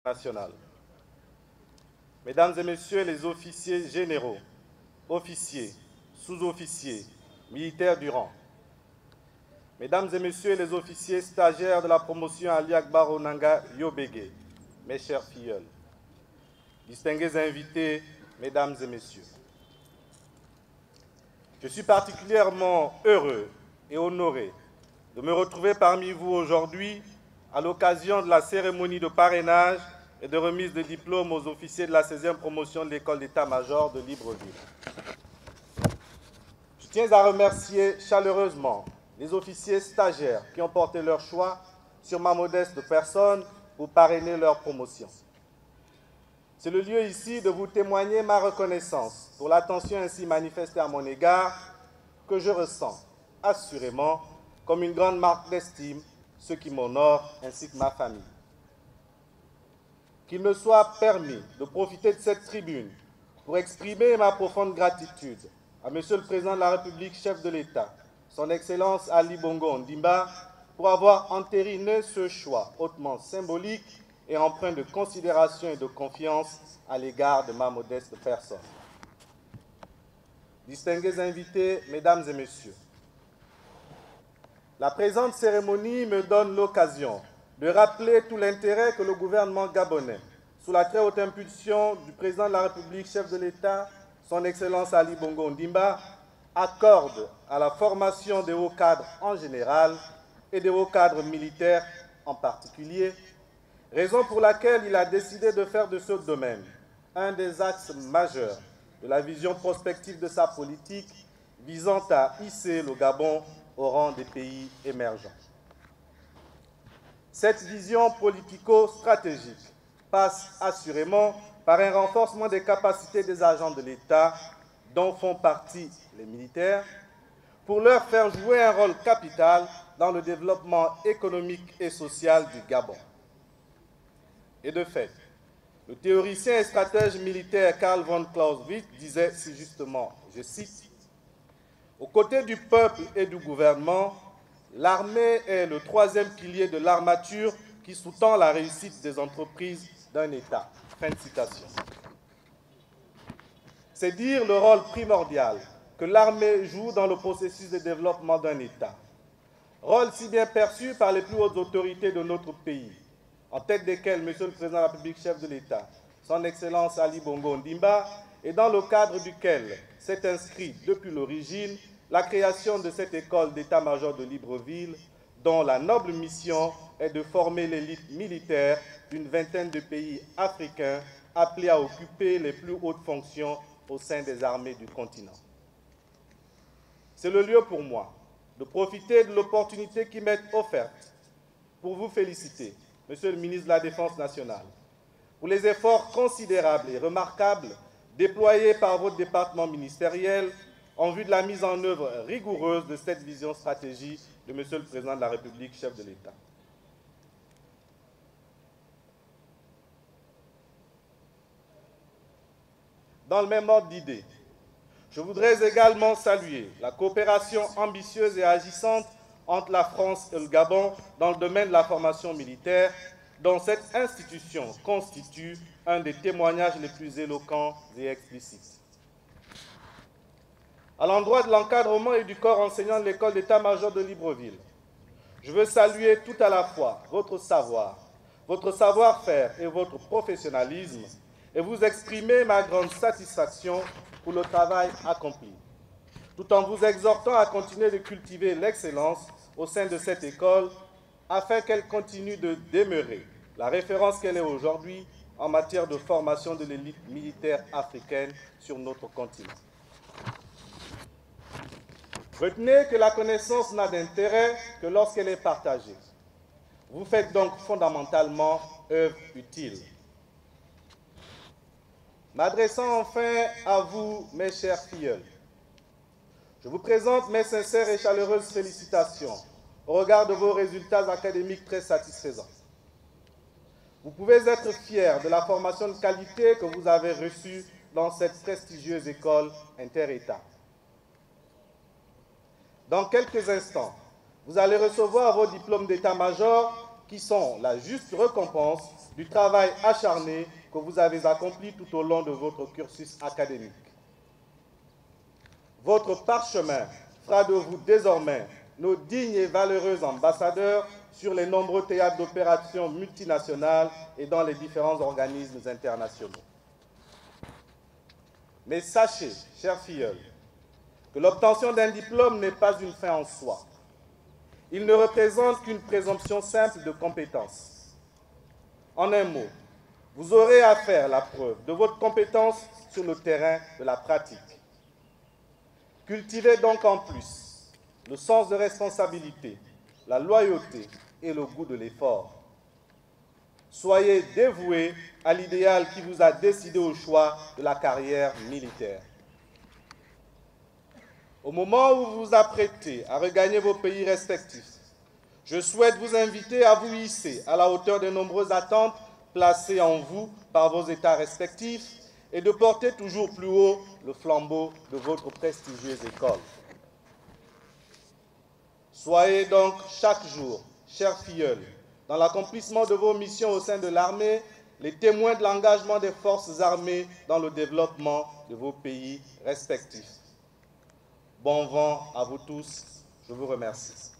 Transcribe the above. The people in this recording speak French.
nationale. Mesdames et Messieurs les officiers généraux, officiers, sous-officiers, militaires du rang, Mesdames et Messieurs les officiers stagiaires de la promotion Ali Akbar Onanga Yobege, mes chers filleuls, distingués invités, Mesdames et Messieurs, je suis particulièrement heureux et honoré de me retrouver parmi vous aujourd'hui à l'occasion de la cérémonie de parrainage et de remise de diplômes aux officiers de la 16e promotion de l'école d'état-major de Libreville. Je tiens à remercier chaleureusement les officiers stagiaires qui ont porté leur choix sur ma modeste personne pour parrainer leur promotion. C'est le lieu ici de vous témoigner ma reconnaissance pour l'attention ainsi manifestée à mon égard que je ressens assurément comme une grande marque d'estime, ce qui m'honore ainsi que ma famille. Qu'il me soit permis de profiter de cette tribune pour exprimer ma profonde gratitude à Monsieur le Président de la République, chef de l'État, Son Excellence Ali Bongo Ondimba, pour avoir entériné ce choix hautement symbolique et empreint de considération et de confiance à l'égard de ma modeste personne. Distingués invités, Mesdames et Messieurs, la présente cérémonie me donne l'occasion de rappeler tout l'intérêt que le gouvernement gabonais, sous la très haute impulsion du Président de la République, chef de l'État, Son Excellence Ali Bongo Ondimba, accorde à la formation des hauts cadres en général et des hauts cadres militaires en particulier, raison pour laquelle il a décidé de faire de ce domaine un des axes majeurs de la vision prospective de sa politique visant à hisser le Gabon au rang des pays émergents. Cette vision politico-stratégique passe assurément par un renforcement des capacités des agents de l'État, dont font partie les militaires, pour leur faire jouer un rôle capital dans le développement économique et social du Gabon. Et de fait, le théoricien et stratège militaire Karl von Clausewitz disait si justement, je cite, « Aux côtés du peuple et du gouvernement, l'armée est le troisième pilier de l'armature qui sous-tend la réussite des entreprises d'un État. » Fin de citation. C'est dire le rôle primordial que l'armée joue dans le processus de développement d'un État. Rôle si bien perçu par les plus hautes autorités de notre pays, en tête desquelles Monsieur le Président de la République, chef de l'État, Son Excellence Ali Bongo Ondimba, et dans le cadre duquel s'est inscrit depuis l'origine la création de cette école d'état-major de Libreville, dont la noble mission est de former l'élite militaire d'une vingtaine de pays africains appelés à occuper les plus hautes fonctions au sein des armées du continent. C'est le lieu pour moi de profiter de l'opportunité qui m'est offerte pour vous féliciter, Monsieur le ministre de la Défense nationale, pour les efforts considérables et remarquables déployés par votre département ministériel en vue de la mise en œuvre rigoureuse de cette vision stratégique de Monsieur le Président de la République, chef de l'État. Dans le même ordre d'idées, je voudrais également saluer la coopération ambitieuse et agissante entre la France et le Gabon dans le domaine de la formation militaire, dont cette institution constitue un des témoignages les plus éloquents et explicites. À l'endroit de l'encadrement et du corps enseignant de l'école d'état-major de Libreville, je veux saluer tout à la fois votre savoir-faire et votre professionnalisme et vous exprimer ma grande satisfaction pour le travail accompli, tout en vous exhortant à continuer de cultiver l'excellence au sein de cette école afin qu'elle continue de demeurer la référence qu'elle est aujourd'hui en matière de formation de l'élite militaire africaine sur notre continent. Retenez que la connaissance n'a d'intérêt que lorsqu'elle est partagée. Vous faites donc fondamentalement œuvre utile. M'adressant enfin à vous, mes chers filleuls, je vous présente mes sincères et chaleureuses félicitations au regard de vos résultats académiques très satisfaisants. Vous pouvez être fiers de la formation de qualité que vous avez reçue dans cette prestigieuse école inter-État. Dans quelques instants, vous allez recevoir vos diplômes d'état-major qui sont la juste récompense du travail acharné que vous avez accompli tout au long de votre cursus académique. Votre parchemin fera de vous désormais nos dignes et valeureux ambassadeurs sur les nombreux théâtres d'opérations multinationales et dans les différents organismes internationaux. Mais sachez, chers filleuls, que l'obtention d'un diplôme n'est pas une fin en soi. Il ne représente qu'une présomption simple de compétence. En un mot, vous aurez à faire la preuve de votre compétence sur le terrain de la pratique. Cultivez donc en plus le sens de responsabilité, la loyauté et le goût de l'effort. Soyez dévoués à l'idéal qui vous a décidé au choix de la carrière militaire. Au moment où vous vous apprêtez à regagner vos pays respectifs, je souhaite vous inviter à vous hisser à la hauteur des nombreuses attentes placées en vous par vos États respectifs et de porter toujours plus haut le flambeau de votre prestigieuse école. Soyez donc chaque jour, chers filleuls, dans l'accomplissement de vos missions au sein de l'armée, les témoins de l'engagement des forces armées dans le développement de vos pays respectifs. Bon vent à vous tous, je vous remercie.